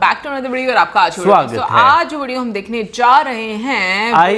Back to another video और आपका आज स्वागत है। आज जो वीडियो हम देखने जा रहे हैं I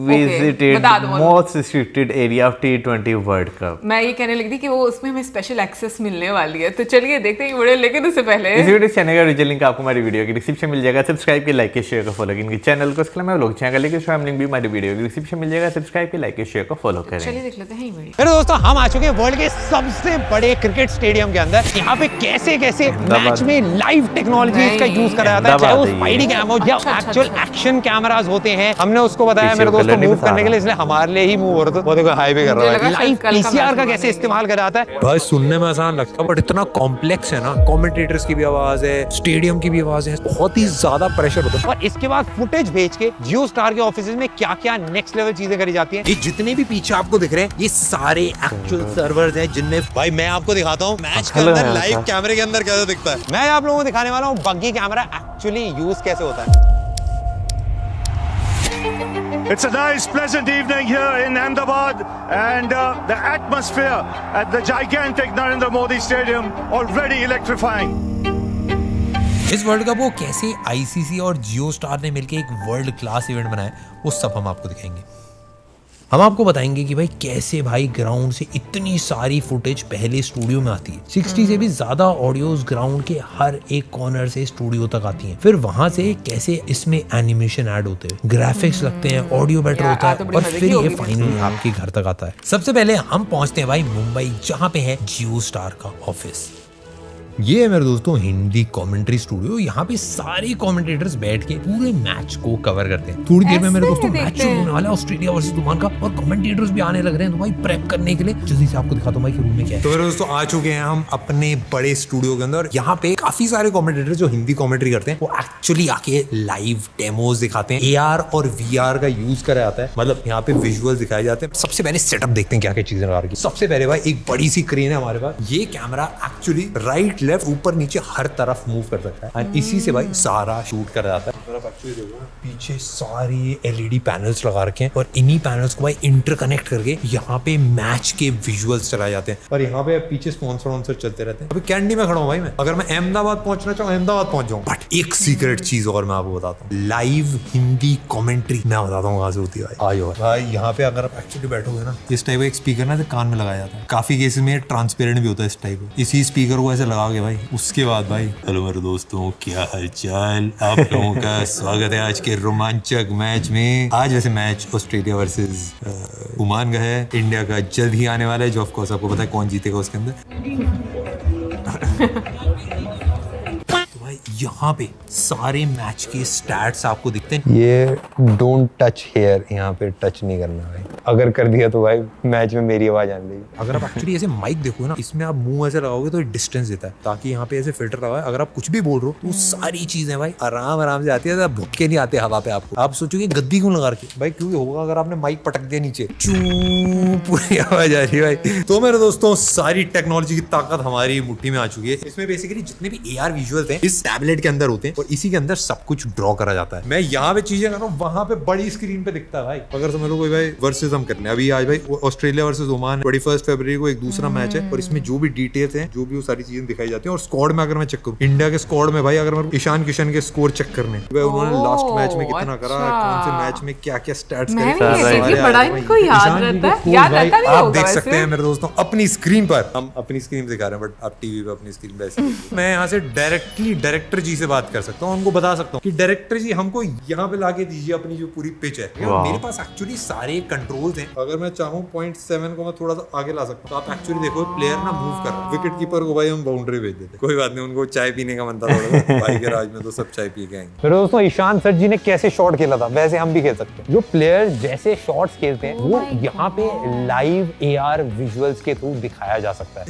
visited बता दो most restricted area of T20 World Cup. मैं ये कहने लगी थी कि वो उसमें हमें स्पेशल एक्सेस मिलने वाली है, तो चलिए देखते हैं ये वीडियो। लेकिन उससे पहले इस वीडियो चैनल का ओरिजिनल लिंक आपको हमारी वीडियो की डिस्क्रिप्शन मिल जाएगा। सब्सक्राइब के लाइक के शेयर का फॉलो इनके चैनल को इसके मैं व्लॉग चैनल लिंक स्वयं लिंक भी हमारी वीडियो की डिस्क्रिप्शन मिल जाएगा। सब्सक्राइब के लाइक के शेयर को फॉलो करें। चलिए देख लेते हैं ये वीडियो। मेरे दोस्तों हम आ चुके हैं वर्ल्ड के सबसे बड़े क्रिकेट स्टेडियम के अंदर। यहाँ पे कैसे कैसे मैच में लाइव टेक्नोलॉजी का यूज करा जाता है, चाहे वो स्पाइडी कैम हो या एक्चुअल एक्शन कैमरास होते हैं। हमने उसको बताया मेरे दोस्तों मूव करने के लिए, इसलिए हमारे लिए ही मूव हो रहा था। वो देखो हाई भी कर रहा है। लाइव पीसीआर का कैसे इस्तेमाल करा जाता है भाई सुनने में आसान लगता है बट इतना कॉम्प्लेक्स है ना। कमेंटेटर्स की भी आवाज है, स्टेडियम की भी आवाज है, बहुत ही ज्यादा प्रेशर होता है। और इसके बाद फुटेज भेज के जियो स्टार के ऑफिस में क्या क्या नेक्स्ट लेवल चीजें करी जाती हैं। ये जितने भी पीछे आपको दिख रहे हैं ये सारे एक्चुअल सर्वर्स हैं जिनमें भाई मैं आपको दिखाता हूँ मैच के अंदर लाइव कैमरे के अंदर कैसे दिखता है। मैं आप लोगों को दिखाने वाला हूँ बग्गी कैमरा एक्चुअली यूज कैसे होता है। It's a nice, pleasant evening here in Ahmedabad, and the atmosphere at the gigantic Narendra Modi Stadium already electrifying. इस वर्ल्ड कप वो कैसे आईसीसी और जियो स्टार ने मिलकर एक वर्ल्ड क्लास इवेंट बनाया वो सब हम आपको दिखाएंगे। हम आपको बताएंगे कि भाई कैसे भाई ग्राउंड से इतनी सारी फुटेज पहले स्टूडियो में आती है। 60 से भी ज्यादा ऑडियोज ग्राउंड के हर एक कॉर्नर से स्टूडियो तक आती हैं। फिर वहां से कैसे इसमें एनिमेशन ऐड होते हैं, ग्राफिक्स लगते हैं, ऑडियो बेटर होता है और फिर ये फाइनली आपके घर तक आता है। सबसे पहले हम पहुंचते हैं भाई मुंबई, जहाँ पे है जियो स्टार का ऑफिस। ये है मेरे दोस्तों हिंदी कमेंट्री स्टूडियो। यहाँ पे सारे कमेंटेटर्स बैठ के पूरे मैच को कवर करते हैं। थोड़ी देर में मेरे दोस्तों मैच शुरू होने वाला है ऑस्ट्रेलिया वर्सेस ओमान का और कमेंटेटर्स भी आने लग रहे हैं तो भाई प्रेप करने के लिए जल्दी से आपको दिखाता हूँ भाई कि रूम में क्या है। तो मेरे दोस्तों आ चुके हैं हम अपने बड़े स्टूडियो के अंदर। यहाँ पे काफी सारे कमेंटेटर्स जो हिंदी कमेंट्री करते हैं वो एक्चुअली आके लाइव डेमोज दिखाते हैं। AR और VR का यूज करा जाता है, मतलब यहाँ पे विजुअल दिखाए जाते हैं। सबसे पहले सेटअप देखते हैं क्या क्या चीजें लगा रखी। सबसे पहले भाई एक बड़ी सी स्क्रीन है हमारे पास। ये कैमरा एक्चुअली राइट लेफ्ट ऊपर नीचे हर तरफ मूव कर सकता है और इसी से भाई सारा शूट कर जाता है। अगर आप एक्चुअली देखो पीछे सारे LED पैनल्स लगा रखे हैं और इन्हीं पैनल्स को भाई इंटरकनेक्ट करके यहाँ पे मैच के विजुअल्स चलाए जाते हैं। और यहाँ पे पीछे स्पॉन्सर चलते रहते हैं। अभी कैंडी में खड़ा हूँ भाई मैं, अगर मैं अहमदाबाद पहुंचना चाहूँ अहमदाबाद पहुंच जाऊँ। बट एक सीक्रेट चीज और मैं आपको बताता हूँ, लाइव हिंदी कमेंट्री मैं बताता हूँ कहाँ से होती है भाई। आयो भाई यहाँ पे अगर आप एक्चुअली बैठोगे ना, इस टाइप का एक स्पीकर ना कान में लगाया जाता है। काफी केसेस में ट्रांसपेरेंट भी होता है इस टाइप का। इसी स्पीकर को ऐसे लगा के भाई उसके बाद भाई हेलो मेरे दोस्तों क्या हालचाल, आप लोगों का स्वागत है आज के रोमांचक मैच में। आज वैसे मैच ऑस्ट्रेलिया वर्सेस ओमान का है। इंडिया का जल्द ही आने वाला है जो ऑफ कोर्स आपको पता है कौन जीतेगा उसके अंदर। तो भाई यहाँ पे सारे मैच के स्टैट्स आपको दिखते हैं। ये डोंट टच हेयर, यहाँ पे टच नहीं करना भाई। अगर कर दिया तो भाई मैच में मेरी आवाज आने लगी। अगर आप एक्चुअली ऐसे माइक देखो ना, इसमें आप मुंह ऐसे लगाओगे तो डिस्टेंस देता है ताकि यहाँ पे ऐसे फिल्टर लगा है। अगर आप कुछ भी बोल रहे हो तो सारी चीजें भाई आराम से आती है, भुटके नहीं आते हवा पे आपको। आप सोचोगे गद्दी क्यों लगा रखी भाई, क्योंकि होगा अगर आपने माइक पटक दिया नीचे पूरी आवाज आ रही है भाई। तो मेरे दोस्तों सारी टेक्नोलॉजी की ताकत हमारी मुट्ठी में आ चुकी है। इसमें बेसिकली जितने भी AR विजुअल्स हैं इस टैबलेट के अंदर होते हैं और इसी के अंदर सब कुछ ड्रॉ करा जाता है। मैं यहाँ पे चीजें कर रहा हूँ, वहां पे बड़ी स्क्रीन पे दिखता है भाई। अगर समझ लो कोई भाई वर्सेस हम करने अभी आज भाई ऑस्ट्रेलिया वर्सेस ओमान 21 फरवरी को एक दूसरा मैच है और इसमें जो भी डिटेल्स हैं, जो भी वो सारी चीजें दिखाई जाती हैं। और स्क्वाड में अगर मैं चेक करूँ, इंडिया के स्क्वाड में भाई अगर मैं ईशान किशन के स्कोर चेक करने भाई उन्होंने लास्ट मैच में कितना करा, कौन से मैच में क्या क्या स्टैट्स करे आप देख सकते हैं मेरे दोस्तों अपनी स्क्रीन पर। हम अपनी स्क्रीन दिखा रहे हैं बट आप टीवी पे अपनी स्क्रीन पे ऐसे मैं यहाँ से डायरेक्टली डायरेक्टर जी से बात कर सकता हूँ, उनको बता सकता हूँ कि डायरेक्टर जी हमको यहाँ पे लाके दीजिए अपनी जो पूरी पिच है। मेरे पास एक्चुअली सारे कंट्रोल्स हैं। अगर मैं चाहूँ 0.7 को मैं थोड़ा सा आगे ला सकता हूँ। तो आप एक्चुअली देखो प्लेयर ना मूव कर रहा है, विकेट कीपर को भाई हम बाउंड्री भेज देते। कोई बात नहीं, उनको चाय पीने का मन था थोड़ा भाई के राज में तो सब चाय पी के आएंगे। फिर दोस्तों ईशान सर जी ने कैसे शॉट खेला था वैसे हम भी खेल सकते हैं। जो प्लेयर जैसे शॉट्स खेलते हैं वो यहाँ पे लाइव AR विजुअल्स के थ्रू दिखाया जा सकता है।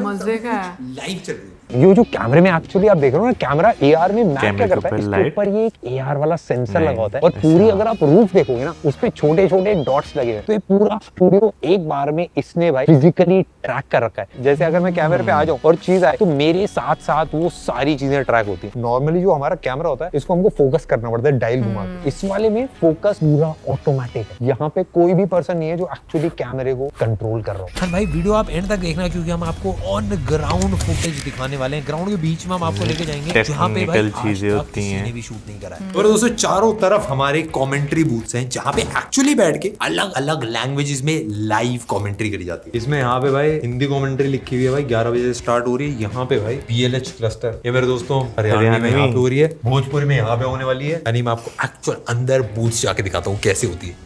मजे का है। लाइव चल रही है। ये जो कैमरे में एक्चुअली आप देख रहे हो ना, कैमरा AR में मैच क्या करता है, इसके ऊपर ये एक AR वाला सेंसर लगा होता है और पूरी अगर आप रूफ देखोगे ना उस पे छोटे छोटे डॉट्स लगे हैं। तो ये पूरा स्टूडियो एक बार में इसने भाई फिजिकली ट्रैक कर रखा है। जैसे अगर मैं कैमरे पे आ जाऊं और चीज आए तो मेरे साथ साथ वो सारी चीजें ट्रैक होती है। नॉर्मली जो हमारा कैमरा होता है इसको हमको फोकस करना पड़ता है डायल घुमा के। इस वाले में फोकस पूरा ऑटोमेटिक है। यहाँ पे कोई भी पर्सन नहीं है जो एक्चुअली कैमरे को कंट्रोल कर रहा हो। भाई वीडियो आप एंड तक देखना क्योंकि हम आपको ऑन ग्राउंड फुटेज दिखाने दिखाने वाले हैं। ग्राउंड के बीच में हम आपको लेके जाएंगे जहाँ पे भाई टेक्निकल चीजें होती किसी हैं। ने भी शूट नहीं करा है। और दोस्तों चारों तरफ हमारे कमेंट्री बूथ्स हैं जहाँ पे एक्चुअली बैठ के अलग अलग लैंग्वेजेस में लाइव कमेंट्री करी जाती है। इसमें यहाँ पे भाई हिंदी कमेंट्री लिखी हुई है भाई, 11 बजे से स्टार्ट हो रही है। यहाँ पे भाई BLH क्लस्टर, ये मेरे दोस्तों हरियाणा में यहाँ पे हो रही है, भोजपुरी में यहाँ पे होने वाली है। यानी मैं आपको एक्चुअल अंदर बूथ जाके दिखाता हूँ कैसे होती है।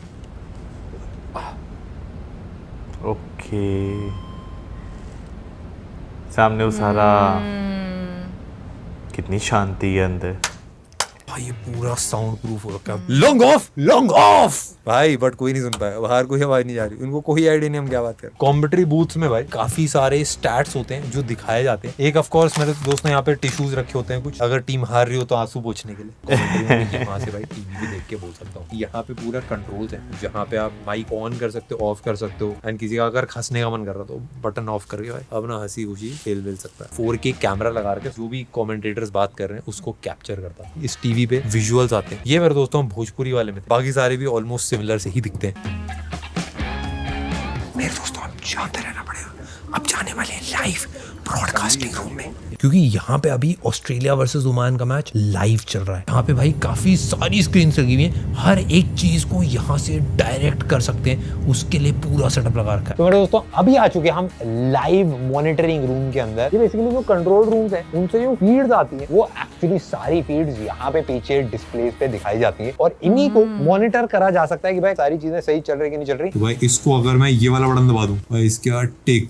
ओके, सामने वो सारा, कितनी शांति है अंदर भाई ये पूरा साउंड प्रूफ हो रखा है। लॉन्ग ऑफ भाई, बट कोई नहीं सुन पाया, बाहर कोई आवाज नहीं जा रही, उनको कोई आइडिया नहीं हम क्या बात कर। कॉम्बेटरी बूथ्स में भाई काफी सारे स्टैट्स होते हैं जो दिखाए जाते हैं। एक ऑफ कोर्स मेरे दोस्त ने यहाँ पे टिश्यूज रखे होते हैं कुछ, अगर टीम हार रही हो तो आंसू पोंछने के लिए। वहां से भाई टीवी भी देख के बोल सकता हूँ। यहाँ पे पूरा कंट्रोल्स है जहाँ पे आप माइक ऑन कर सकते हो, ऑफ कर सकते हो, एंड किसी का अगर हंसने का मन कर रहा तो बटन ऑफ करके भाई अपना हंसी खुशी खेल मिल सकता है। 4K कैमरा लगा के जो भी कमेंटेटर्स बात कर रहे हैं उसको कैप्चर करता है। इस टीवी पे विजुअल्स आते हैं। ये मेरे दोस्तों भोजपुरी वाले में थे, बाकी सारे भी ऑलमोस्ट सिमिलर से ही दिखते हैं। मेरे दोस्तों अब जानते रहना पड़ेगा, अब जाने वाले हैं लाइव ब्रॉडकास्टिंग रूम में, क्योंकि यहाँ पे अभी ऑस्ट्रेलिया वर्सेस ओमान का मैच लाइव चल रहा है। यहाँ पे भाई काफी सारी स्क्रीन लगी हुई हैं, हर एक चीज को यहाँ से डायरेक्ट कर सकते हैं, उसके लिए पूरा सेटअप लगा रखा है। तो मेरे दोस्तों अभी आ चुके हैं हम लाइव मॉनिटरिंग रूम के अंदर। ये बेसिकली जो कंट्रोल रूम्स हैं उनसे जो फीड्स आती हैं वो एक्चुअली सारी फीड्स यहाँ पे पीछे डिस्प्लेस पे दिखाई जाती है और इन्हीं को मॉनिटर करा जा सकता है कि भाई सारी चीजें सही चल रही कि नहीं चल रही। तो भाई इसको अगर मैं ये वाला बटन दबा दूं भाई, इसके बाद टेक,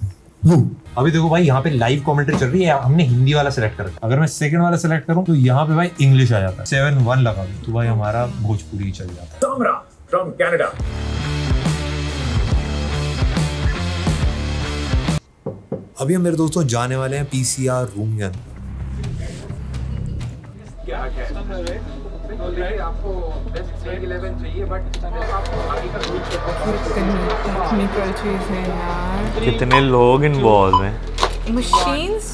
अभी देखो भाई यहाँ पे लाइव कमेंट्री चल रही है, हमने हिंदी वाला सिलेक्ट कर रखा है। अगर मैं सेकंड वाला सिलेक्ट करूँ तो यहाँ पे भाई इंग्लिश आ जाता है। 7-1 लगा दूं तो भाई हमारा भोजपुरी चल जाता है। Tamra from Canada. अभी हम मेरे दोस्तों जाने वाले हैं PCR रूम के अंदर। टेक्निकल चीज है यार, कितने लोग इन्वॉल्व हैं। मशीन्स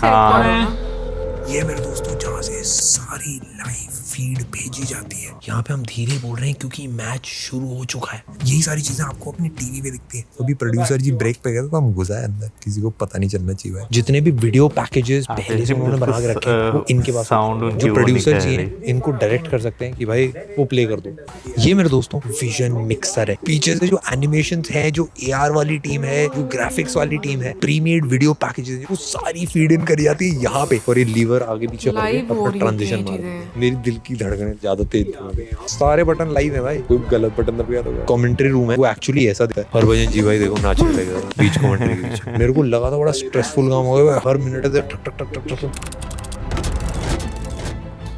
ये मेरे दोस्तों जहाँ से सारी लाइव फीड भेजी जाती है। यहाँ पे हम धीरे बोल रहे हैं क्योंकि मैच शुरू हो चुका है। यही सारी चीजें आपको अपनी टीवी पे दिखती हैं। अभी प्रोड्यूसर जी ब्रेक पे गए तो हम घुसा है अंदर, किसी को पता नहीं चलना चाहिए। जितने भी वीडियो पैकेजेस पहले से उन्होंने बना के रखे हैं वो इनके पास, साउंड जो प्रोड्यूसर जी हैं इनको डायरेक्ट कर सकते हैं कि भाई वो प्ले कर दो। ये मेरे दोस्तों विजन मिक्सर है। पीछे से जो एनिमेशन है, जो AR वाली टीम है, जो ग्राफिक्स वाली टीम है, प्रीमेड वीडियो पैकेजेस वो सारी फीड इन करी जाती है यहाँ पे। और ये लीवर आगे पीछे अपना ट्रांजिशन मार, मेरी दिल की धड़कनें ज्यादा तेज हो गई। सारे बटन लाइव है भाई, कोई गलत बटन दब गया तो कमेंट्री रूम है वो एक्चुअली ऐसा दिखता है। हरभजन जी भाई देखो नाचने लगे बीच कमेंट्री के बीच। मेरे को लगा था बड़ा स्ट्रेसफुल काम हो गया, हर मिनट से ठक ठक ठक ठक ठक।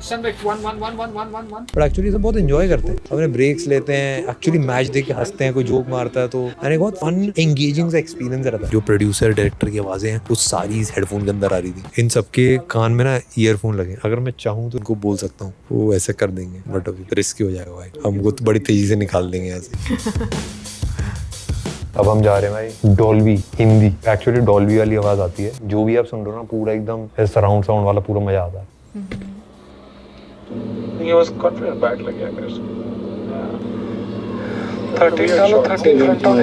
बट एक्चुअली सब बहुत एंजॉय करते हैं, अपने ब्रेक्स लेते हैं, एक्चुअली मैच देख के हंसते हैं, कोई जोक मारता है तो यानी बहुत फन एंगेजिंग सा एक्सपीरियंस रहता है। जो प्रोड्यूसर डायरेक्टर की आवाजें हैं वो सारी इस हेडफोन के अंदर आ रही थी। इन सबके कान में ना ईयरफोन लगे, अगर मैं चाहूँ तो उनको बोल सकता हूँ, वो ऐसे कर देंगे, बट अभी रिस्की हो जाएगा भाई, हमको तो बड़ी तेजी से निकाल देंगे ऐसे। अब हम जा रहे हैं भाई डॉल्बी हिंदी, एक्चुअली डॉल्बी वाली आवाज आती है, जो भी आप सुन रहे हो ना पूरा एकदम सराउंड साउंड वाला पूरा मजा आता है। He was confident back like yeah, guys. 13 डालो, 13 front on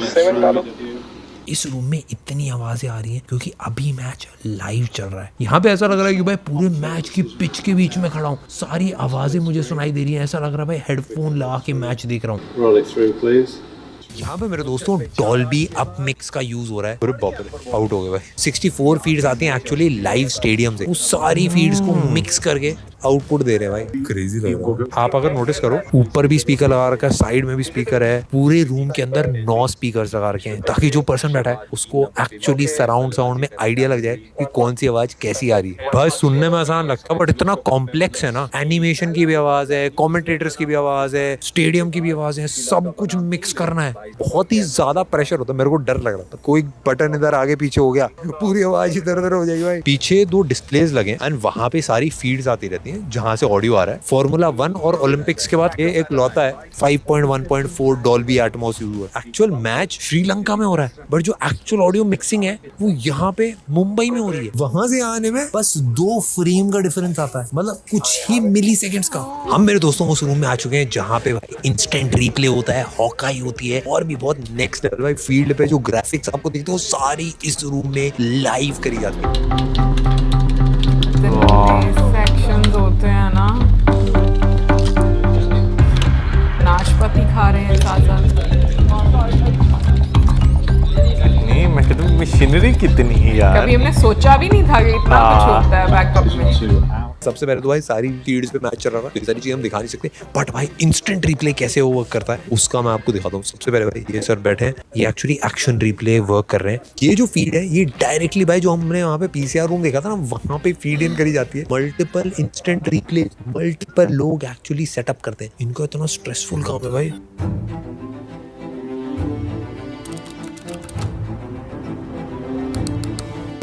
7 डालो। इस रूम में इतनी आवाजें आ रही हैं क्योंकि अभी मैच लाइव चल रहा है। यहाँ पे ऐसा लग रहा है कि भाई पूरे मैच की पिच के बीच में खड़ा हूँ, सारी आवाजें मुझे सुनाई दे रही हैं, ऐसा लग रहा है भाई हेडफोन लगा के मैच देख रहा हूँ। Roll it through, please. यहाँ पे मेरे दोस्तों डॉल्बी अप मिक्स का यूज हो रहा है। अरे बाप रे, आउट हो गए भाई। 64 फीड्स आती हैं एक्चुअली लाइव स्टेडियम से, उस सारी फीड्स को मिक्स करके आउटपुट दे रहे हैं भाई। क्रेजी लग रहा है। आप अगर नोटिस करो ऊपर भी स्पीकर लगा रखा है, साइड में भी स्पीकर है, पूरे रूम के अंदर 9 स्पीकर्स लगा रखे हैं ताकि जो पर्सन बैठा है उसको एक्चुअली सराउंड साउंड में आइडिया लग जाए कि कौन सी आवाज कैसी आ रही है। भाई सुनने में आसान लगता है बट इतना कॉम्प्लेक्स है ना, एनिमेशन की भी आवाज है, कॉमेंटेटर्स की भी आवाज है, स्टेडियम की भी आवाज है, सब कुछ मिक्स करना है। बहुत ही ज्यादा प्रेशर होता है, मेरे को डर लग रहा था कोई बटन इधर आगे पीछे हो गया पूरी आवाज इधर उधर हो जाएगी भाई। पीछे 2 डिस्प्लेज लगे एंड वहां पे सारी फीड्स आती रहती है जाती है जहाँ से ऑडियो आ रहा है। फॉर्मूला 1 और ओलंपिक्स के बाद ये एक लौता है 5.1.4 डॉल्बी एटमॉस यूज हुआ है। एक्चुअल मैच श्रीलंका में हो रहा है, बट जो एक्चुअल ऑडियो मिक्सिंग है वो यहाँ पे मुंबई में हो रही है। वहां से आने में बस 2 फ्रेम का डिफरेंस आता है, मतलब कुछ ही मिली सेकेंड्स का। हम मेरे दोस्तों उस रूम में आ चुके हैं जहाँ पे भाई इंस्टेंट रिप्ले होता है, हॉकाई होती है और भी बहुत नेक्स्ट लेवल भाई फील्ड पे जो ग्राफिक्स आपको दिखते हैं वो सारी इस रूम में लाइव करी जाती है। सेक्शंस होते हैं ना, नाशपाती खा रहे हैं साथ साथ। नहीं, मैं कहता हूँ मशीनरी कितनी है यार। कभी हमने सोचा भी नहीं था कि इतना कुछ होता है बैकअप में। सबसे पहले तो भाई सारी फील्ड्स पे मैच चल रहा था, ये सारी चीजें हम दिखा नहीं सकते, बट भाई इंस्टेंट रिप्ले कैसे वर्क करता है उसका मैं आपको दिखाता हूँ। सबसे पहले भाई ये सर बैठे हैं, ये एक्चुअली एक्शन रिप्ले वर्क कर रहे हैं। ये जो फीड है ये डायरेक्टली भाई जो हमने वहाँ पे पीसीआर रूम देखा था ना, वहाँ पे फीड इन करी जाती है। मल्टीपल इंस्टेंट रिप्ले, मल्टीपल लोग एक्चुअली सेटअप करते हैं। इनको इतना स्ट्रेसफुल काम है भाई।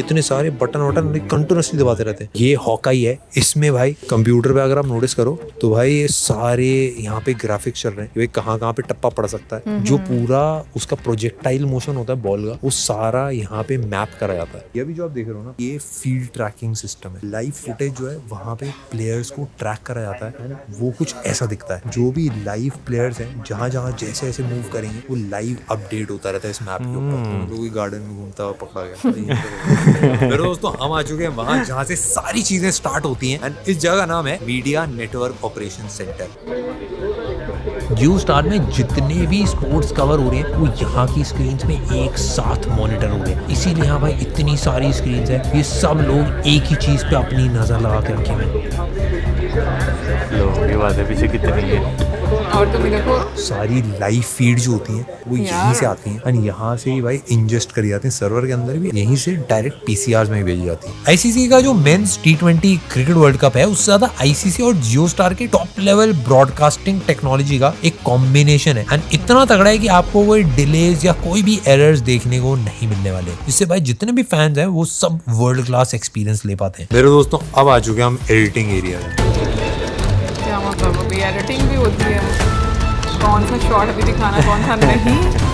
इतने सारे बटन वटन कंटिन्यूसली दबाते रहते हैं। ये हॉकाई है, इसमें भाई कंप्यूटर पे अगर आप नोटिस करो तो भाई ये सारे यहाँ पे ग्राफिक्स चल रहे हैं, भाई कहाँ पे टप्पा पड़ सकता है। जो पूरा उसका प्रोजेक्टाइल मोशन होता है बॉल का, वो सारा यहाँ पे मैप करा जाता है। ये भी जो आप देख रहे हो ना, ये फील्ड ट्रैकिंग सिस्टम है। लाइव फुटेज जो है वहाँ पे प्लेयर्स को ट्रैक करा जाता है ना, वो कुछ ऐसा दिखता है। जो भी लाइव प्लेयर्स हैं जहाँ जहाँ जैसे जैसे मूव करेंगे वो लाइव अपडेट होता रहता है इस मैप के ऊपर। कोई गार्डन में घूमता हुआ पकड़ा गया। मेरे दोस्तों हम आ चुके हैं वहां जहां से सारी चीजें स्टार्ट होती हैं, एंड इस जगह का नाम है मीडिया नेटवर्क ऑपरेशन सेंटर। जियो स्टार में जितने भी स्पोर्ट्स कवर हो रहे हैं वो यहाँ की स्क्रीन में एक साथ मॉनिटर हो रहे हैं, इसीलिए यहाँ भाई इतनी सारी स्क्रीन है। ये सब लोग एक ही चीज पे अपनी नजर लगा के रखे हुए। लो ये बात है पीछे कितनी है। और तुम देखो सारी लाइव फीड जो होती हैं वो यहीं से आती हैं, एंड यहाँ से ही भाई इंजेस्ट करी जाती हैं सर्वर के अंदर भी, यहीं से डायरेक्ट पीसीआर में भेजी जाती है। आईसीसी का जो mains T20 cricket world cup है उससे ज्यादा आईसीसी और जियो स्टार के टॉप लेवल ब्रॉडकास्टिंग टेक्नोलॉजी का एक कॉम्बिनेशन है, एंड इतना तगड़ा है कि आपको कोई डिलेज या कोई भी एरर्स देखने को नहीं मिलने वाले, जिससे भाई जितने भी फैंस हैं वो सब वर्ल्ड क्लास एक्सपीरियंस ले पाते हैं। मेरे दोस्तों अब आ चुके हैं हम एडिटिंग एरिया में। क्या मतलब अभी एडिटिंग भी होती है, कौन सा शॉट भी दिखाना कौन सा नहीं।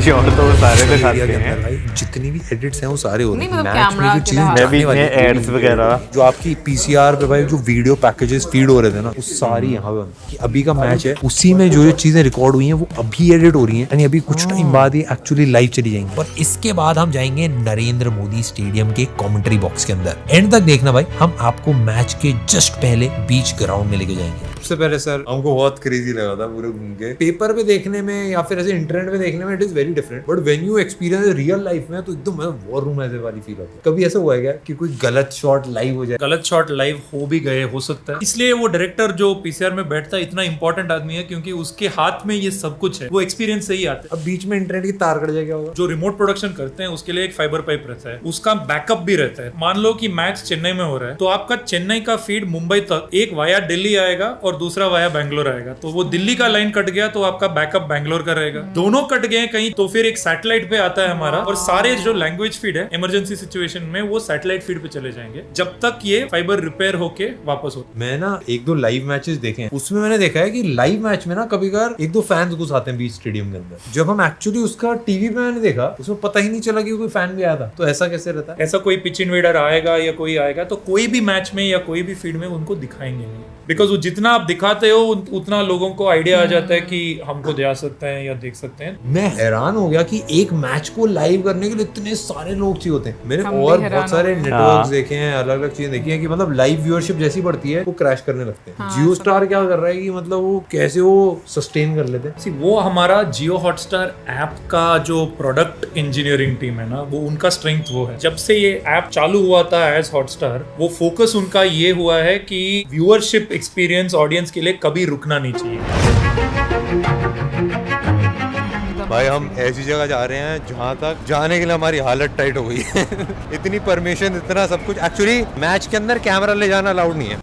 शॉट तो सारे दिखाते हैं भाई, जितनी भी एडिट्स हैं वो सारे होते हैं। नहीं, मतलब मैच में कैमरा जो के चीजें लिहाज जाने वाली हैं, एड्स वगैरह जो आपकी पीसीआर पे भाई जो वीडियो पैकेजेस फीड हो रहे थे ना, वो सारी यहाँ पे कि अभी का मैच है उसी में जो चीजें रिकॉर्ड हुई हैं वो अभी एडिट हो रही हैं, यानी अभी कुछ टाइम बाद ये एक्चुअली लाइव चली जाएंगी। और इसके बाद हम जाएंगे नरेंद्र मोदी स्टेडियम के कमेंट्री बॉक्स के अंदर। एंड तक देखना भाई, हम आपको मैच के जस्ट पहले बीच ग्राउंड में लेके जाएंगे। सबसे पहले सर हमको बहुत क्रेजी लगा था पूरे घूम के। पेपर पे देखने में या फिर ऐसे इंटरनेट पे देखने में it is very different, but when you experience real life में तो एकदम वॉर रूम ऐसे वाली फील होती है। कभी ऐसा हुआ है क्या कि कोई गलत शॉट लाइव हो जाए? गलत शॉट लाइव हो भी गए, हो सकता है। इसलिए वो डायरेक्टर जो पीसीआर में बैठता है इतना इंपॉर्टेंट आदमी है, क्योंकि उसके हाथ में ये सब कुछ है, वो एक्सपीरियंस से ही आता है। अब बीच में इंटरनेट की तार कट जाए क्या होगा? जो रिमोट प्रोडक्शन करते हैं उसके लिए एक फाइबर पाइप रहता है, उसका बैकअप भी रहता है। मान लो कि मैच चेन्नई में हो रहा है तो आपका चेन्नई का फीड मुंबई तक एक वाया दिल्ली आएगा और दूसरा वाया बैंगलोर आएगा। तो वो दिल्ली का लाइन कट गया तो आपका बैकअप बैंगलोर का रहेगा। दोनों कट गए कहीं तो फिर एक सैटेलाइट पे आता है हमारा, और सारे जो लैंग्वेज फीड है इमरजेंसी सिचुएशन में वो सैटेलाइट फीड पे चले जाएंगे जब तक ये फाइबर रिपेयर होके वापस हो। मैं ना 1-2 लाइव मैचेस देखे हैं, उसमें मैंने देखा है कि लाइव मैच में ना कभी कभार 1-2 फैंस घुस आते हैं बीच स्टेडियम के अंदर। जब हम एक्चुअली उसका टीवी पे मैंने देखा उसमें पता ही नहीं चला कि कोई फैन भी आया था। तो ऐसा कैसे रहता है? ऐसा कोई पिच इन्वेडर आएगा या कोई आएगा तो कोई भी मैच में या कोई भी फीड में उनको दिखाएंगे नहीं, बिकॉज वो जितना आप दिखाते हो उतना लोगों को आइडिया आ जाता है कि हमको जा सकते हैं या देख सकते हैं। मैं हैरान हो गया कि एक मैच को लाइव करने के लिए इतने सारे लोग चाहिए होते हैं। मैंने हम भी और हैरान बहुत सारे हो नेटवर्क्स देखे हैं, अलग अलग चीजें देखी हैं कि मतलब लाइव व्यूअरशिप जैसी बढ़ती है वो क्रैश करने लगते हैं। जियो स्टार क्या कर रहा है कि मतलब वो कैसे वो सस्टेन कर लेते हैं? वो हमारा जियो हॉटस्टार ऐप का जो प्रोडक्ट इंजीनियरिंग टीम है ना, वो उनका स्ट्रेंथ वो है। जब से ये ऐप चालू हुआ था एज हॉटस्टार, वो फोकस उनका ये हुआ है कि व्यूअरशिप एक्सपीरियंस ऑडियंस के लिए कभी रुकना नहीं चाहिए। भाई हम ऐसी जगह जा रहे हैं जहाँ तक जाने के लिए हमारी हालत टाइट हो गई है। इतनी परमिशन, इतना सब कुछ। एक्चुअली मैच के अंदर कैमरा ले जाना अलाउड नहीं है।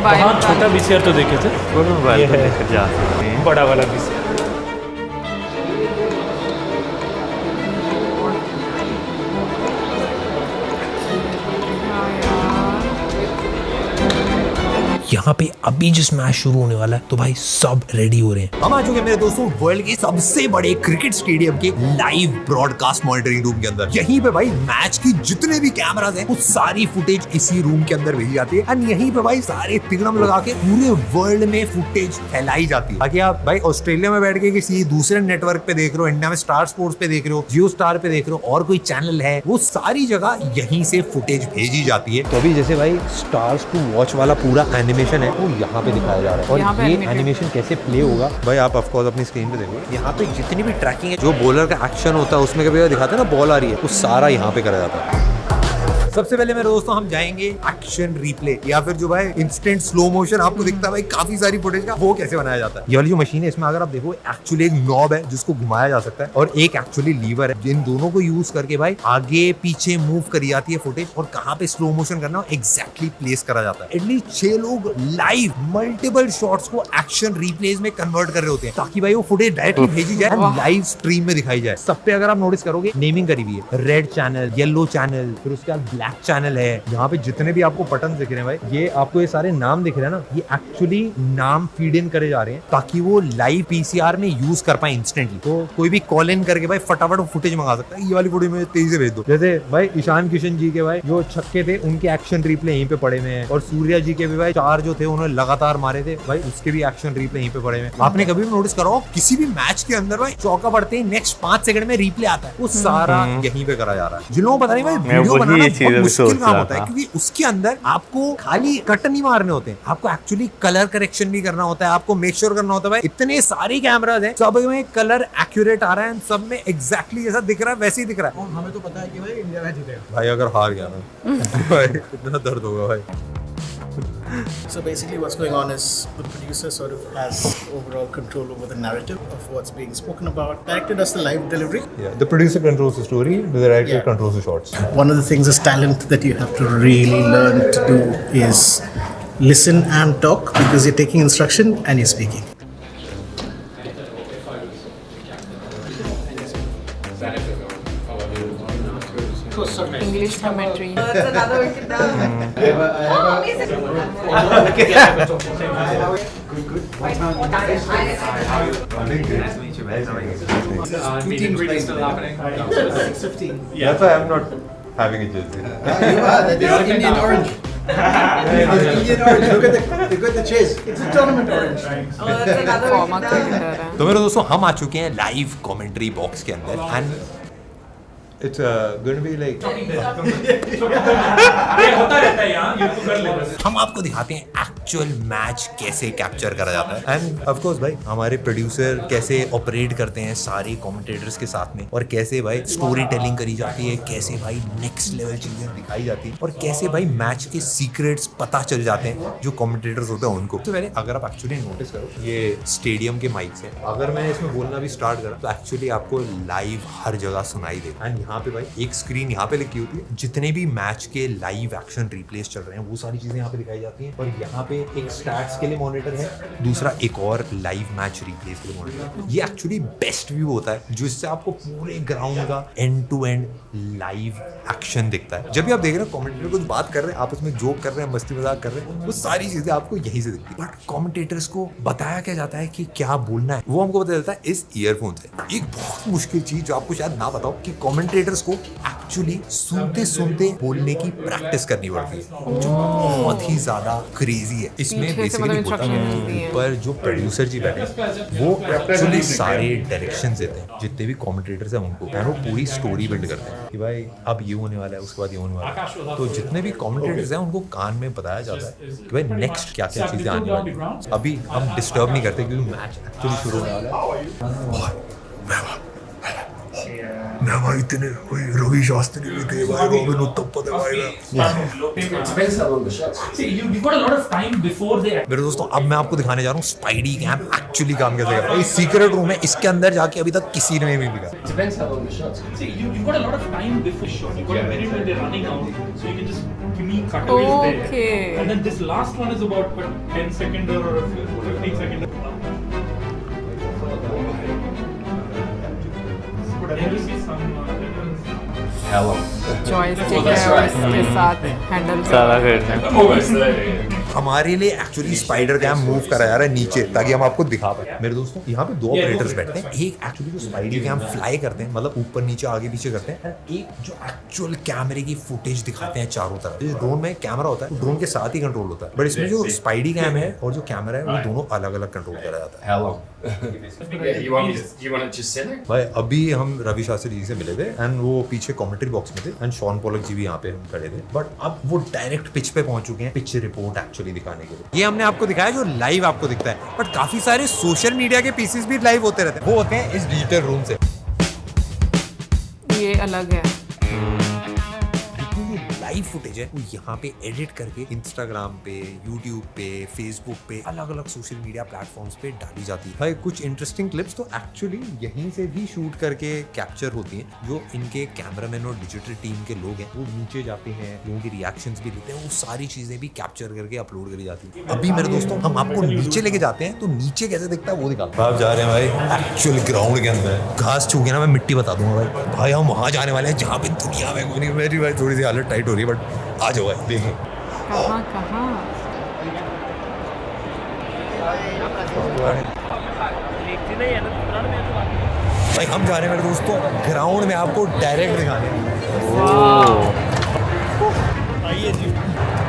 वहाँ छोटा बीसीआर तो देखे थे, वो मोबाइल पे लेकर जा सकते हैं। बड़ा वाला बीसीआर। यहाँ पे अभी जिस मैच शुरू होने वाला है तो भाई सब रेडी हो रहे हैं। हम आ चुके हैं मेरे दोस्तों वर्ल्ड के सबसे बड़े क्रिकेट स्टेडियम के लाइव ब्रॉडकास्ट मॉनिटरिंग रूम के अंदर। यहीं पे भाई मैच की जितने भी कैमरास हैं वो सारी फुटेज इसी रूम के अंदर भेजी जाती है एंड यहीं पे भाई सारे तिगड़म लगा के पूरे वर्ल्ड में फुटेज फैलाई जाती है ताकि आप भाई ऑस्ट्रेलिया में बैठ के किसी दूसरे नेटवर्क पे देख रहे हो, इंडिया में स्टार स्पोर्ट्स पे देख रहे हो, जियो स्टार पे देख रहे हो और कोई चैनल है, वो सारी जगह यहीं से फुटेज भेजी जाती है। तो अभी जैसे भाई स्टार्स टू वॉच वाला पूरा एनिमेशन है वो यहाँ पे दिखाया जा रहा है और ये एनिमेशन कैसे प्ले होगा भाई आप ऑफ कोर्स अपनी स्क्रीन पे देखो। यहाँ पे जितनी भी ट्रैकिंग है, जो बॉलर का एक्शन होता है उसमें कभी दिखाते हैं ना बॉल आ रही है, वो सारा यहाँ पे करा जाता है। सबसे पहले मेरे दोस्तों हम जाएंगे एक्शन रिप्ले या फिर जो भाई इंस्टेंट स्लो मोशन आपको दिखता है भाई काफी सारी फुटेज का, वो कैसे बनाया जाता है। ये वाली जो मशीन है इसमें अगर आप देखो एक्चुअली एक नॉब है जिसको घुमाया जा सकता है और एक एक्चुअली लीवर है। इन दोनों को यूज करके भाई आगे पीछे मूव करी जाती है फुटेज और कहाँ पे स्लो मोशन करना हो एग्जैक्टली प्लेस करा जाता है। एटलीस्ट 6 लोग लाइव मल्टीपल शॉट्स को एक्शन रिप्लेज में कन्वर्ट कर रहे होते हैं ताकि भाई वो फुटेज डायरेक्टली भेजी जाए और लाइव स्ट्रीम में दिखाई जाए। सब पे अगर आप नोटिस करोगे नेमिंग करी हुई है, रेड चैनल, येलो चैनल, फिर उसके बाद ब्लैक चैनल है। यहाँ पे जितने भी आपको बटन दिख रहे हैं भाई, ये आपको ये सारे नाम दिख रहे हैं ना, ये एक्चुअली नाम फीड इन करे जा रहे हैं ताकि वो लाइव पीसीआर में यूज कर पाए इंस्टेंटली। तो कोई भी कॉल इन करके भाई फटाफट फुटेज मंगा सकता है। ये वाली फुटेज में तेजी से भेज दो। जैसे भाई ईशान किशन जी के भाई जो छक्के थे उनके एक्शन रिप्ले यहीं पे पड़े हुए हैं और सूर्या जी के भी भाई 4 जो थे उन्होंने लगातार मारे थे भाई, उसके भी एक्शन रिप्ले यहीं पे पड़े हुए हैं। आपने कभी भी नोटिस करो किसी भी मैच के अंदर भाई चौका पड़ते ही नेक्स्ट 5 सेकंड में रिप्ले आता है, वो सारा यहीं पे करा जा रहा है। जिन लोगों को पता नहीं भाई वीडियो बनाना बहुत मुश्किल काम होता है क्योंकि उसके अंदर आपको खाली कट नहीं मारने होते हैं, आपको एक्चुअली कलर करेक्शन भी करना होता है, आपको मेक श्योर करना होता है भाई इतने सारे कैमरास हैं सब में कलर एक्यूरेट आ रहा है, सब में एग्जैक्टली जैसा दिख रहा है वैसे ही दिख रहा है। और हमें तो पता है कि भाई इंडिया मैच जीतेगा भाई, अगर हार गया ना भाई कितना दर्द होगा भाई। So basically what's going on is the producer sort of has overall control over the narrative of what's being spoken about. Director does the live delivery. Yeah, the producer controls the story, the director controls the shots. One of the things is talent that you have to really learn to do is listen and talk because you're taking instruction and you're speaking. English commentary. That's another wicket down. Two teams really still happening. 6:15. That's why I'm not having a jersey. You are. That's Indian orange. Indian orange. Look at the chase. It's a tournament orange. Oh, that's another Former wicket down. cricketer है। तो मेरे दोस्तों हम आ चुके हैं live commentary box के अंदर and It's going to be like होता रहता है यहाँ, ये तो कर ले बस। हम आपको दिखाते हैं एक्चुअल मैच कैसे कैप्चर करा जाता है एंड ऑफ कोर्स भाई हमारे प्रोड्यूसर कैसे ऑपरेट करते हैं सारे कमेंटेटर्स के साथ में और कैसे भाई स्टोरी टेलिंग करी जाती है, कैसे भाई नेक्स्ट लेवल चीजें दिखाई जाती है और कैसे भाई मैच के सीक्रेट्स पता चल जाते हैं जो कमेंटेटर्स होते हैं उनको। तो पहले अगर आप एक्चुअली नोटिस करो ये स्टेडियम के माइक्स हैं, अगर मैं इसमें बोलना भी स्टार्ट करा तो एक्चुअली आपको लाइव हर जगह सुनाई देगा एंड यहाँ पे भाई एक स्क्रीन यहाँ पे लिखी होती है जितने भी मैच के लाइव एक्शन रिप्लेस चल रहे हैं वो सारी चीजें यहाँ पे दिखाई जाती हैं और यहाँ पे एक स्टैट्स के लिए मॉनिटर है, दूसरा एक और लाइव मैच रिप्लेस के लिए मॉनिटर है। ये एक्चुअली बेस्ट व्यू होता है जिससे आपको पूरे ग्राउंड का end to end live action दिखता है। जब भी आप देख रहे हो कमेंटेटर कुछ बात कर रहे हैं, आपस में जोक कर रहे हैं, मस्ती मजाक कर रहे हैं, वो सारी चीजें आपको यहीं से दिखती है। बट कमेंटेटर्स को बताया क्या जाता है कि क्या बोलना है वो हमको पता चलता है इस ईयरफोन से। एक बहुत मुश्किल चीज जो आपको शायद ना बताओ कि कमेंटेटर्स को एक्चुअली सुनते सुनते बोलने की प्रैक्टिस करनी पड़ती है जो बहुत ही ज्यादा क्रेजी है। इसमें बेसिकली होता है पर जो प्रोड्यूसर जी बैठे वो एक्चुअली सारे डायरेक्शंस देते हैं जितने भी कमेंटेटर्स हैं उनको, वो पूरी स्टोरी बिल्ड करते हैं कि भाई अब ये होने वाला है उसके बाद ये होने वाला है। तो जितने भी कमेंटेटर्स हैं उनको कान में बताया जाता है कि भाई नेक्स्ट क्या क्या चीजें आने वाली हैं। अभी हम डिस्टर्ब नहीं करते क्योंकि मैच एक्चुअली शुरू होने वाला है। मैं भाई इतने कोई रवि शास्त्री भी थे भाई, रॉबिन उत्तप्पा थे भाई। मेरे दोस्तों अब मैं आपको दिखाने जा रहा हूँ स्पाइडी कैम एक्चुअली काम कैसे करता है। ये सीक्रेट रूम है, इसके अंदर जाके अभी तक किसी ने भी नहीं दिखा। Okay. And then this last one is about 10 seconds or 15 seconds. Choice ठीक है और इसके साथ हैंडल सारा करना है। हमारे लिए एक्चुअली स्पाइडर कैम मूव करा जा रहा है नीचे ताकि हम आपको दिखा पाए। मेरे दोस्तों यहाँ पे 2 ऑपरेटर्स बैठते हैं, एक एक्चुअली जो स्पाइडर कैम फ्लाई करते हैं, मतलब ऊपर नीचे आगे पीछे करते हैं, एक जो एक्चुअल कैमरे की फुटेज दिखाते हैं चारों तरफ। इस ड्रोन में कैमरा होता है, ड्रोन के साथ ही कंट्रोल होता है, बट इसमें जो स्पाइडी कैम है और जो कैमरा है वो दोनों अलग अलग कंट्रोल करा जाता है। भाई अभी हम रवि शास्त्री जी से मिले थे एंड वो पीछे कमेंट्री बॉक्स में थे एंड शॉन पॉलक जी भी यहाँ पे हम खड़े थे, बट अब वो डायरेक्ट पिच पे पहुंच चुके हैं पिच रिपोर्ट एक्चुअली दिखाने के लिए। ये हमने आपको दिखाया जो लाइव आपको दिखता है, बट काफी सारे सोशल मीडिया के पीसेस भी लाइव होते रहते हैं, वो होते हैं इस डिजिटल रूम से। ये अलग है, लाइव फुटेज है वो यहाँ पे एडिट करके इंस्टाग्राम पे, यूट्यूब पे, फेसबुक पे, अलग अलग सोशल मीडिया प्लेटफॉर्म्स पे डाली जाती है। भाई कुछ इंटरेस्टिंग क्लिप्स तो एक्चुअली यहीं से भी शूट करके कैप्चर होती हैं, जो इनके कैमरामैन और डिजिटल टीम के लोग हैं वो नीचे जाते हैं, लोगों की रिएक्शंस भी लेते हैं, वो सारी चीजें भी कैप्चर करके अपलोड करी जाती है। अभी मेरे दोस्तों हम आपको नीचे लेके जाते हैं, तो नीचे कैसे दिखता है वो दिखाते हैं। आप जा रहे हैं भाई एक्चुअल ग्राउंड के अंदर, घास छू के ना मैं मिट्टी बता दूंगा भाई हम वहां जाने वाले हैं जहाँ पे दुनिया में कोई नहीं। मेरी भाई थोड़ी सी हालत टाइट हो रही है, बट आ जाओ भाई देखिए। कहाँ कहाँ भाई हम जा रहे हैं मेरे दोस्तों ग्राउंड में, आपको डायरेक्ट दिखाने।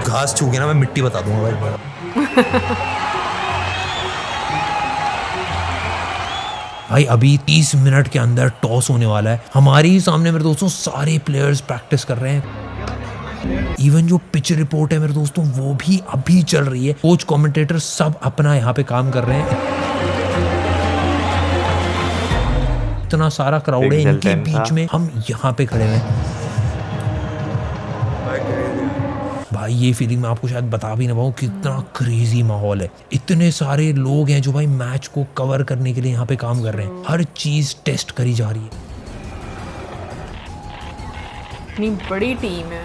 घास छू के ना मैं मिट्टी बता दूंगा भाई अभी 30 मिनट के अंदर टॉस होने वाला है। हमारे ही सामने मेरे दोस्तों सारे प्लेयर्स प्रैक्टिस कर रहे हैं। इवन जो पिच रिपोर्ट है मेरे दोस्तों वो भी अभी चल रही है। कोच कमेंटेटर सब अपना यहाँ पे काम कर रहे हैं। इतना सारा क्राउड है, इनके बीच में हम यहाँ पे खड़े हैं। भाई ये फीलिंग मैं आपको शायद बता भी ना पाऊँ, कितना क्रेजी माहौल है। इतने सारे लोग हैं जो भाई मैच को कवर करने के लिए यहाँ पे काम कर रहे हैं। हर चीज टेस्ट करी जा रही है। इतनी बड़ी टीम है।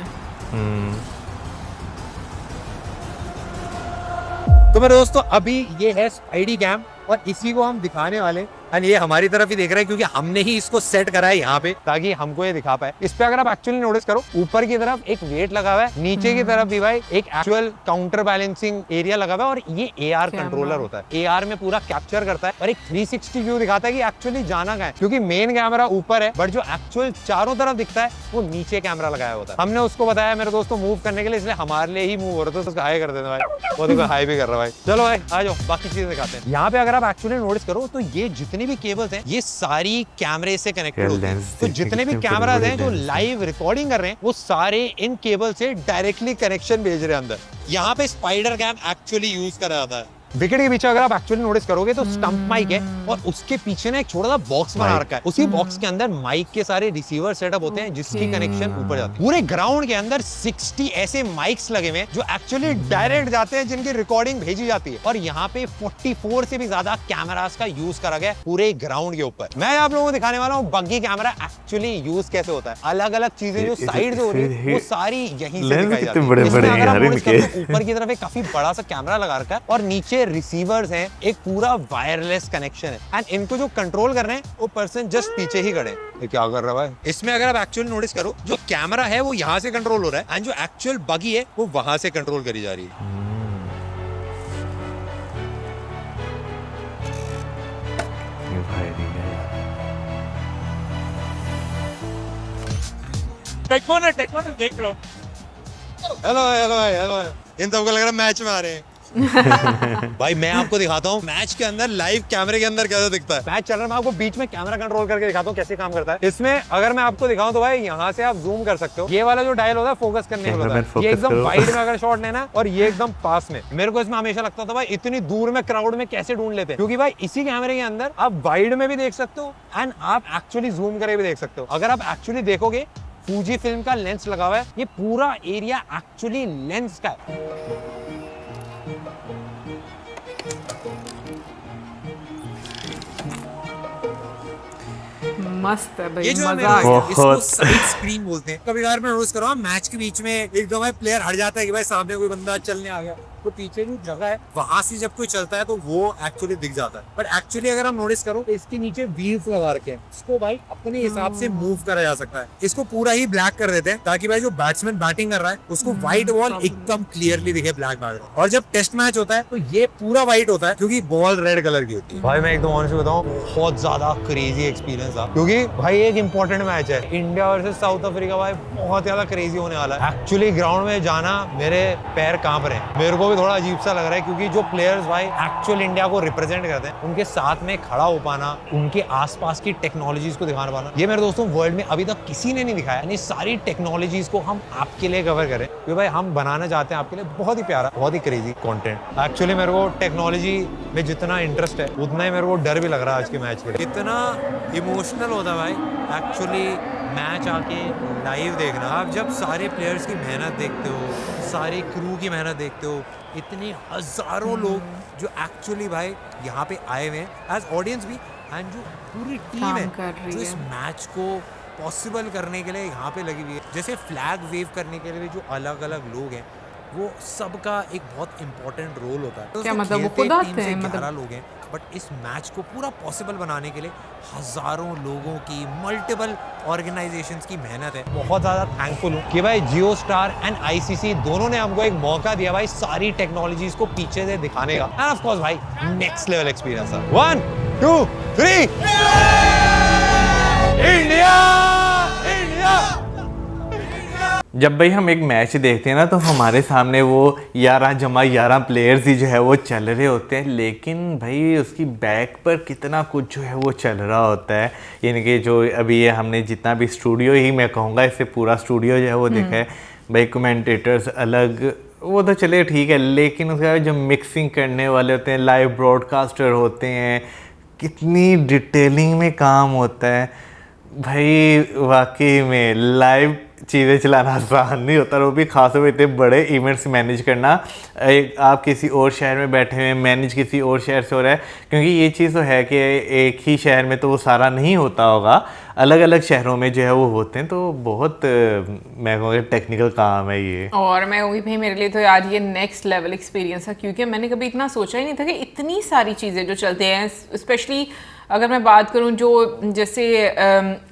तो मेरे दोस्तों अभी ये है स्पाइडी कैम और इसी को हम दिखाने वाले एंड ये हमारी तरफ ही देख रहे हैं क्योंकि हमने ही इसको सेट करा है यहाँ पे ताकि हमको ये दिखा पाए। इस पे अगर आप एक्चुअली नोटिस करो ऊपर की तरफ एक वेट लगा हुआ है, नीचे की तरफ भी भाई एक एक्चुअल काउंटर बैलेंसिंग एरिया लगा हुआ है और ये AR कंट्रोलर होता है। AR में पूरा कैप्चर करता है और एक 360 व्यू दिखाता है कि एक्चुअली जाना कहाँ है, क्योंकि मेन कैमरा ऊपर है बट जो एक्चुअल चारों तरफ दिखता है वो नीचे कैमरा लगाया होता है। हमने उसको बताया मेरे दोस्तों मूव करने के लिए, इसलिए हमारे लिए ही मूव हो रहा था, तो उसको हाई कर देना भाई। वो देखो हाई भी कर रहा है भाई। चलो भाई आ जाओ बाकी चीजें दिखाते हैं। यहाँ पे अगर आप एक्चुअली नोटिस करो तो ये जितनी भी केबल्स हैं ये सारी कैमरे से कनेक्टेड होती हैं। तो जितने भी कैमराज हैं जो लाइव रिकॉर्डिंग कर रहे हैं वो सारे इन केबल से डायरेक्टली कनेक्शन भेज रहे हैं अंदर। यहाँ पे स्पाइडर कैम एक्चुअली यूज करा जाता है। विकेट के पीछे अगर आप एक्चुअली नोटिस करोगे तो स्टंप माइक है और उसके पीछे ना एक छोटा सा बॉक्स बना रखा है। उसी बॉक्स के अंदर माइक के सारे रिसीवर सेटअप होते हैं जिसकी कनेक्शन ऊपर जाती है। पूरे ग्राउंड के अंदर 60 ऐसे माइक्स लगे हुए हैं जो एक्चुअली डायरेक्ट जाते हैं, जिनकी रिकॉर्डिंग भेजी जाती है। और यहाँ पे 44 से भी ज्यादा कैमरास का यूज करा गया पूरे ग्राउंड के ऊपर। मैं आप लोगों को दिखाने वाला हूँ बग्गी कैमरा एक्चुअली यूज कैसे होता है। अलग अलग चीजें जो साइड हो रही है वो सारी यहीं से दिखाई जाती है। ऊपर की तरफ एक काफी बड़ा सा कैमरा लगा रखा है और नीचे रिसीवर्स हैं, एक पूरा वायरलेस कनेक्शन है एंड इनको जो कंट्रोल कर रहे हैं वो पर्सन जस्ट पीछे ही खड़े हैं। ये क्या कर रहा है भाई? इसमें अगर आप एक्चुअली नोटिस करो जो कैमरा है वो यहाँ से कंट्रोल हो रहा है एंड जो एक्चुअल बगी है वो वहां से कंट्रोल करी जा रही है। देख लो। हेलो हेलो हेलो, इन सबको लग रहा है मैच में आ रहे हैं। भाई मैं आपको दिखाता हूँ मैच के अंदर लाइव कैमरे के अंदर कैसा दिखता है। मैच चल रहा है, मैं आपको बीच में कैमरा कंट्रोल करके दिखाता हूँ कैसे काम करता है। इसमें अगर मैं आपको दिखाऊं तो भाई यहाँ से आप जूम कर सकते हो। ये वाला जो डायल होता है फोकस करने वाला होता है, ये एकदम वाइड में अगर शॉट लेना और ये एकदम पास में। मेरे को इसमें हमेशा लगता था भाई इतनी दूर में क्राउड में कैसे ढूंढ लेते हैं, क्योंकि भाई इसी कैमरे के अंदर आप वाइड में भी देख सकते हो एंड आप एक्चुअली जूम करके भी देख सकते हो। अगर आप एक्चुअली देखोगे फूजी फिल्म का लेंस लगा हुआ है, ये पूरा एरिया एक्चुअली लेंस का है। मस्त है भाई, ये जो मजा आ गया। इसको साइड स्क्रीन बोलते हैं। कभी बार में नोटिस करो मैच के बीच में एकदम प्लेयर हट जाता है कि भाई सामने कोई बंदा चलने आ गया, तो पीछे जो जगह है वहां से जब कोई चलता है तो वो एक्चुअली दिख जाता है। बट एक्चुअली अगर हम नोटिस करो तो इसके नीचे व्हील्स लगा रखे हैं, इसको भाई अपने हिसाब से मूव करा जा सकता है। इसको पूरा ही ब्लैक कर देते हैं ताकि भाई जो बैट्समैन बैटिंग कर रहा है उसको व्हाइट बॉल एकदम क्लियरली दिखे ब्लैक बैकग्राउंड। और जब टेस्ट मैच होता है तो ये पूरा व्हाइट होता है क्योंकि बॉल रेड कलर की होती है। भाई मैं एकदम ऑनेस्ट बताऊं, बहुत ज्यादा क्रेजी एक्सपीरियंस था क्योंकि भाई एक इंपॉर्टेंट मैच है, इंडिया वर्सेस साउथ अफ्रीका। भाई बहुत ज्यादा क्रेजी होने वाला है। एक्चुअली ग्राउंड में जाना मेरे पैर कांप रहे हैं, मेरे को भी थोड़ा अजीब सा लग रहा है क्योंकि जो प्लेयर्स भाई एक्चुअल इंडिया को रिप्रेजेंट करते हैं उनके साथ में खड़ा हो पाना, उनके आसपास की टेक्नोलॉजीज को दिखा पाना, ये मेरे दोस्तों वर्ल्ड में अभी तक किसी ने नहीं दिखाया। यानी सारी टेक्नोलॉजीज को हम आपके लिए कवर करें क्योंकि भाई हम बनाना चाहते हैं आपके लिए बहुत ही प्यारा, बहुत ही क्रेजी कंटेंट। एक्चुअली मेरे को टेक्नोलॉजी में जितना इंटरेस्ट है उतना ही मेरे को डर भी लग रहा है आज के मैच के लिए। इतना इमोशनल होता है भाई एक्चुअली मैच आके लाइव देखना। आप जब सारे प्लेयर्स की मेहनत देखते हो, सारे क्रू की मेहनत देखते हो, इतने हजारों लोग जो एक्चुअली भाई यहाँ पे आए हुए हैं एज ऑडियंस भी, एंड जो पूरी टीम है जो इस मैच को पॉसिबल करने के लिए यहाँ पे लगी हुई है। जैसे फ्लैग वेव करने के लिए जो अलग अलग लोग हैं वो सबका एक बहुत इंपॉर्टेंट रोल होता है। क्या मतलब वो खुद आते हैं? 11 लोग हैं, बट इस मैच को पूरा पॉसिबल बनाने के लिए हजारों लोगों की, मल्टीपल ऑर्गेनाइजेशंस की मेहनत है। बहुत ज़्यादा थैंकफुल हूँ कि भाई जियो स्टार एंड आईसीसी दोनों ने हमको एक मौका दिया भाई सारी टेक्नोलॉजीज को पीछे से दिखाने का। एंड ऑफ कोर्स भाई नेक्स्ट लेवल एक्सपीरियंस था। 1 2 3 इंडिया इंडिया। जब भाई हम एक मैच देखते हैं ना तो हमारे सामने वो 11 प्लेयर्स ही जो है वो चल रहे होते हैं, लेकिन भाई उसकी बैक पर कितना कुछ जो है वो चल रहा होता है। यानी कि जो अभी ये हमने जितना भी स्टूडियो ही मैं कहूँगा इससे पूरा स्टूडियो जो है वो देखा है भाई, कमेंटेटर्स अलग, वो तो चले ठीक है, लेकिन उसका जो मिक्सिंग करने वाले होते हैं, लाइव ब्रॉडकास्टर होते हैं, कितनी डिटेलिंग में काम होता है भाई। वाकई में लाइव चीज़ें चलाना आसान नहीं होता, वो भी खास तौर पर इतने बड़े इवेंट्स मैनेज करना। एक आप किसी और शहर में बैठे हुए मैनेज किसी और शहर से हो रहा है, क्योंकि ये चीज़ तो है कि एक ही शहर में तो वो सारा नहीं होता होगा, अलग अलग शहरों में जो है वो होते हैं, तो बहुत मैं कहूँगा टेक्निकल काम है ये। और मैं वही भाई मेरे लिए तो आज ये नेक्स्ट लेवल एक्सपीरियंस है क्योंकि मैंने कभी इतना सोचा ही नहीं था कि इतनी सारी चीज़ें जो चलते हैं, स्पेशली अगर मैं बात करूं जो जैसे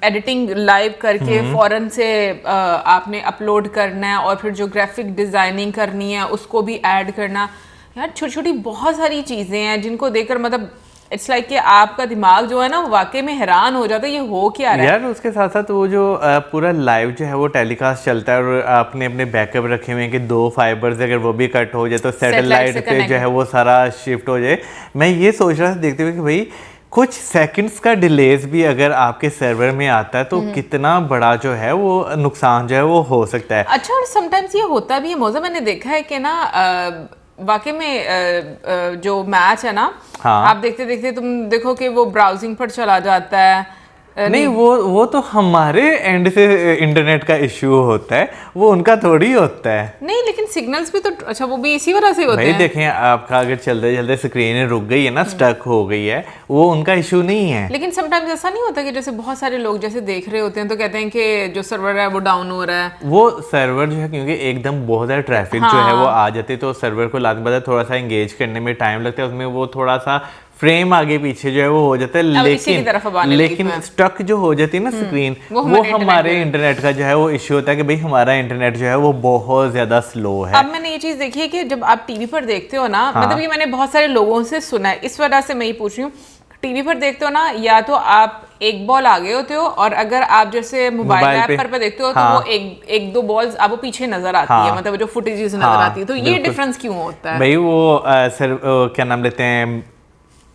एडिटिंग लाइव करके फौरन से आपने अपलोड करना है और फिर जो ग्राफिक डिज़ाइनिंग करनी है उसको भी ऐड करना, यार छोटी छोटी बहुत सारी चीज़ें हैं जिनको देखकर मतलब इट्स लाइक कि आपका दिमाग जो है ना वो वाकई में हैरान हो जाता है ये हो क्या रहा है यार। उसके साथ साथ वो जो पूरा लाइव जो है वो टेलीकास्ट चलता है और आपने अपने बैकअप रखे हुए हैं कि 2 फाइबर्स अगर वो भी कट हो जाए तो सैटेलाइट पे जो है वो सारा शिफ्ट हो जाए। मैं ये सोच रहा था देखते हुए कि भाई कुछ सेकंड्स का डिलेज भी अगर आपके सर्वर में आता है तो कितना बड़ा जो है वो नुकसान जो है वो हो सकता है। अच्छा, और समटाइम्स ये होता भी है मौजा, मैंने देखा है कि ना वाकई में जो मैच है ना, हाँ। आप देखते देखते तुम देखो कि वो ब्राउजिंग पर चला जाता है। नहीं वो तो हमारे एंड से इंटरनेट का इश्यू होता है, वो उनका थोड़ी होता है। नहीं लेकिन सिग्नल्स भी तो अच्छा वो भी इसी वजह से होते हैं। भाई देखें आपका अगर चलते चलते स्क्रीन रुक गई है ना, स्टक हो गई है, वो उनका इशू नहीं है। लेकिन समटाइम्स ऐसा नहीं होता कि जैसे बहुत सारे लोग जैसे देख रहे होते हैं तो कहते हैं कि जो सर्वर है वो डाउन हो रहा है। वो सर्वर जो है क्योंकि एकदम बहुत ज़्यादा ट्रैफिक जो है वो आ जाती है तो सर्वर को लाने बाद थोड़ा सा एंगेज करने में टाइम लगता है, उसमें वो थोड़ा सा फ्रेम आगे पीछे जो है वो हो जाता है। लेकिन स्टक जो हो जाती है ना स्क्रीन, वो हमारे इंटरनेट का जो है वो इश्यू होता है कि भाई हमारा इंटरनेट जो है वो बहुत ज्यादा स्लो है। अब मैंने ये चीज देखी है कि जब आप टीवी पर देखते हो ना, मतलब ये मैंने बहुत सारे लोगों से सुना है, इस वजह से मैं ये पूछ रही हूँ, टीवी पर देखते हो ना या तो आप एक बॉल आगे होते हो और अगर आप जैसे मोबाइल ऐप पर देखते हो तो वो एक दो बॉल्स आपको पीछे नजर आती है, मतलब जो फुटेजेस नजर आती है, तो ये डिफरेंस क्यों होता है? भाई वो सर क्या नाम लेते हैं,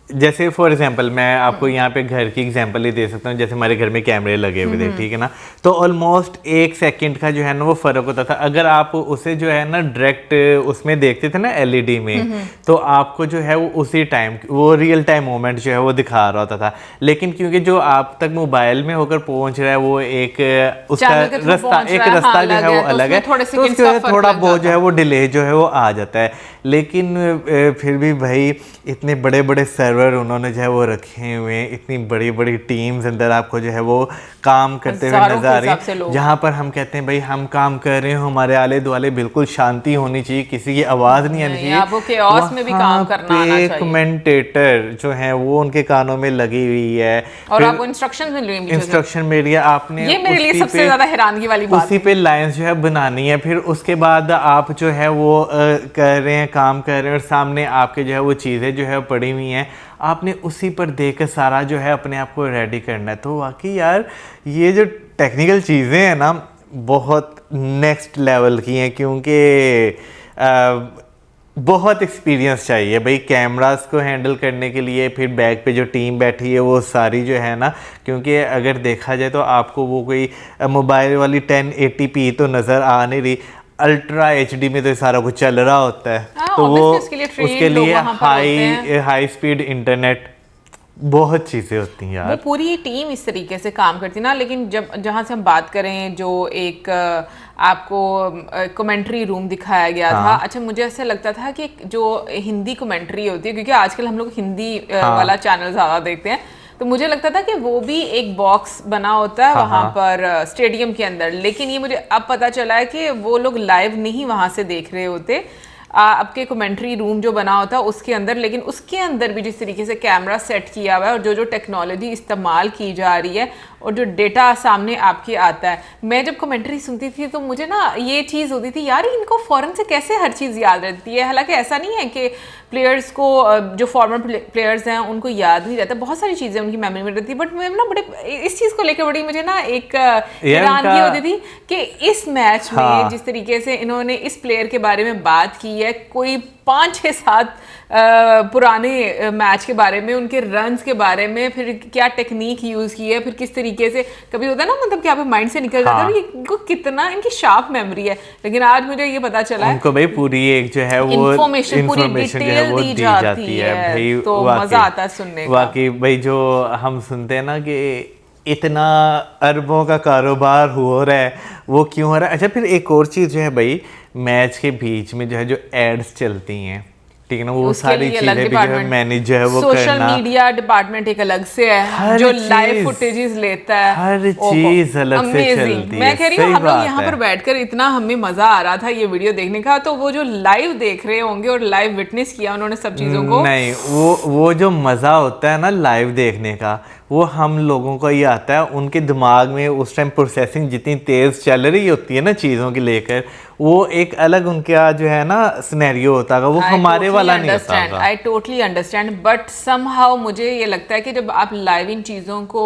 जैसे फॉर एग्जांपल मैं आपको यहाँ पे घर की एग्जांपल ही दे सकता हूँ। जैसे हमारे घर में कैमरे लगे हुए थे, ठीक है ना, तो ऑलमोस्ट 1 सेकंड का जो है ना वो फर्क होता था। अगर आप उसे जो है ना डायरेक्ट उसमें देखते थे ना एलईडी में, तो आपको जो है वो उसी टाइम वो रियल टाइम मोमेंट जो है वो दिखा रहा होता था। लेकिन क्योंकि जो आप तक मोबाइल में होकर पहुंच रहा है वो एक उसका रास्ता जो है वो अलग है, तो उसके थोड़ा बहुत जो है वो डिले जो है वो आ जाता है। लेकिन फिर भी भाई इतने बड़े बड़े सर्वर सर्वर उन्होंने जो है वो रखे हुए हैं, इतनी बड़ी बड़ी टीम्स अंदर आपको जो है वो काम करते हुए नजर आ रही है। जहाँ पर हम कहते हैं भाई हम काम कर रहे हो, हमारे आले दुआले बिल्कुल शांति होनी चाहिए, किसी की आवाज़ नहीं आनी चाहिए, chaos में भी काम करना आना चाहिए। कमेंटेटर जो है वो उनके कानों में लगी हुई है और आपको इंस्ट्रक्शन मिल रही है, इंस्ट्रक्शन मिल रही है, आपने ये मेरे लिए सबसे ज्यादा हैरानगी वाली बात उसी पे लाइंस जो है बनानी है, फिर उसके बाद आप जो है वो कर रहे हैं, काम कर रहे हैं और सामने आपके जो है वो चीज़ें जो है पड़ी हुई हैं, आपने उसी पर देख कर सारा जो है अपने आप को रेडी करना है। तो वाकई यार ये जो टेक्निकल चीज़ें हैं ना बहुत नेक्स्ट लेवल की हैं, क्योंकि बहुत एक्सपीरियंस चाहिए भाई कैमरास को हैंडल करने के लिए, फिर बैक पे जो टीम बैठी है वो सारी जो है ना, क्योंकि अगर देखा जाए तो आपको वो कोई मोबाइल वाली 1080p तो नज़र आ नहीं रही, अल्ट्रा HD में तो सारा कुछ चल रहा होता है। तो वो उसके लिए हाई स्पीड इंटरनेट बहुत चीज़ें होती हैं यार, वो पूरी टीम इस तरीके से काम करती ना। लेकिन जब जहाँ से हम बात करें जो एक आपको कमेंट्री रूम दिखाया गया था, अच्छा मुझे ऐसा लगता था कि जो हिंदी कमेंट्री होती है, क्योंकि आजकल हम लोग हिंदी वाला चैनल ज़्यादा देखते हैं, तो मुझे लगता था कि वो भी एक बॉक्स बना होता है वहाँ पर स्टेडियम के अंदर। लेकिन ये मुझे अब पता चला है कि वो लोग लाइव नहीं वहाँ से देख रहे होते, आपके कमेंट्री रूम जो बना होता है उसके अंदर, लेकिन उसके अंदर भी जिस तरीके से कैमरा सेट किया हुआ है और जो जो टेक्नोलॉजी इस्तेमाल की जा रही है और जो डेटा सामने आपके आता है, मैं जब कमेंट्री सुनती थी तो मुझे ना ये चीज़ होती थी यार इनको फ़ौरन से कैसे हर चीज़ याद रहती है। हालांकि ऐसा नहीं है कि प्लेयर्स को जो फॉर्मर प्लेयर्स हैं उनको याद नहीं रहता, बहुत सारी चीज़ें उनकी मेमोरी में रहती है, बट मैं ना बड़े इस चीज़ को लेकर बड़ी मुझे ना एक हैरानगी होती थी कि इस मैच में जिस तरीके से इन्होंने इस प्लेयर के बारे में बात की है, कोई 5-6-7 पुराने मैच के बारे में, उनके रन्स के बारे में, फिर क्या टेक्निक यूज़ की है, फिर किस तरीके से कभी होता है ना मतलब कि आप माइंड से निकल जाता है इनको कितना इनकी शार्प मेमोरी है। लेकिन आज मुझे ये पता चला है उनको भाई पूरी एक जो है वो इंफॉर्मेशन पूरी डिटेल दी जाती है भाई, तो मजा आता है सुनने का। वाकई भाई जो हम सुनते हैं ना कि इतना अरबों का कारोबार हो रहा है, वो क्यों हो रहा है। अच्छा फिर एक और चीज़ जो है भाई, मैच के बीच में जो है जो एड्स चलती हैं, ठीक है ना, वो सारी चीजें भी जो है मैनेज जो है वो सोशल मीडिया डिपार्टमेंट एक अलग से है जो लाइव फुटेजेस लेता है, हर चीज अलग से चलती है। मैं कह रही हूँ हम लोग यहाँ पर बैठकर इतना हमें मजा आ रहा था ये वीडियो देखने का, तो वो जो लाइव देख रहे होंगे और लाइव विटनेस किया उन्होंने सब चीजों को, नहीं वो जो मजा होता है ना लाइव देखने का, वो हम लोगों को ही आता है। उनके दिमाग में उस टाइम प्रोसेसिंग जितनी तेज चल रही होती है ना चीज़ों की लेकर, वो एक अलग उनका जो है ना सिनेरियो होता है, वो हमारे वाला नहीं होता। I totally understand, but somehow मुझे ये लगता है कि जब आप लाइव इन चीज़ों को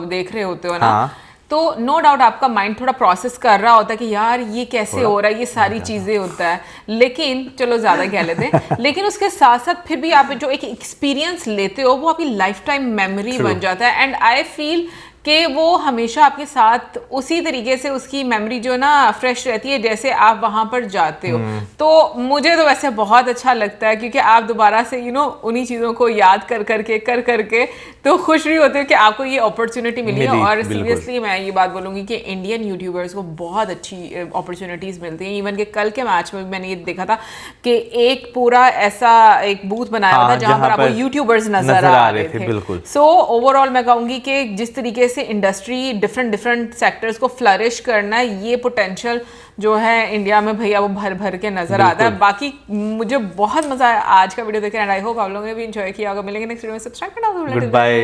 देख रहे होते हो ना, तो नो डाउट आपका माइंड थोड़ा प्रोसेस कर रहा होता है कि यार ये कैसे हो रहा है, ये सारी चीज़ें होता है। लेकिन चलो ज़्यादा कह लेते हैं, लेकिन उसके साथ साथ फिर भी आप जो एक एक्सपीरियंस लेते हो वो आपकी लाइफ टाइम मेमोरी बन जाता है। एंड आई फील कि वो हमेशा आपके साथ उसी तरीके से उसकी मेमोरी जो ना फ्रेश रहती है जैसे आप वहाँ पर जाते हो। तो मुझे तो वैसे बहुत अच्छा लगता है क्योंकि आप दोबारा से उन्हीं चीज़ों को याद कर करके तो खुश भी होते हो कि आपको ये अपॉर्चुनिटी मिली है। और सीरियसली मैं ये बात बोलूँगी कि इंडियन यूट्यूबर्स को बहुत अच्छी अपॉर्चुनिटीज़ मिलती हैं। इवन के कल के मैच में मैंने ये देखा था कि एक पूरा ऐसा एक बूथ बनाया हुआ था जहाँ पर आपको यूट्यूबर्स नजर आ रहे थे। सो ओवरऑल मैं कहूँगी कि जिस तरीके से इंडस्ट्री डिफरेंट सेक्टर्स को फ्लरिश करना है, ये पोटेंशियल जो है इंडिया में भैया वो भर भर के नजर आता है। बाकी मुझे बहुत मजा आया आज का वीडियो देखकर एंड आई होप आप लोगों ने भी एंजॉय किया होगा। मिलेंगे नेक्स्ट वीडियो में, सब्सक्राइब करना। Good bye.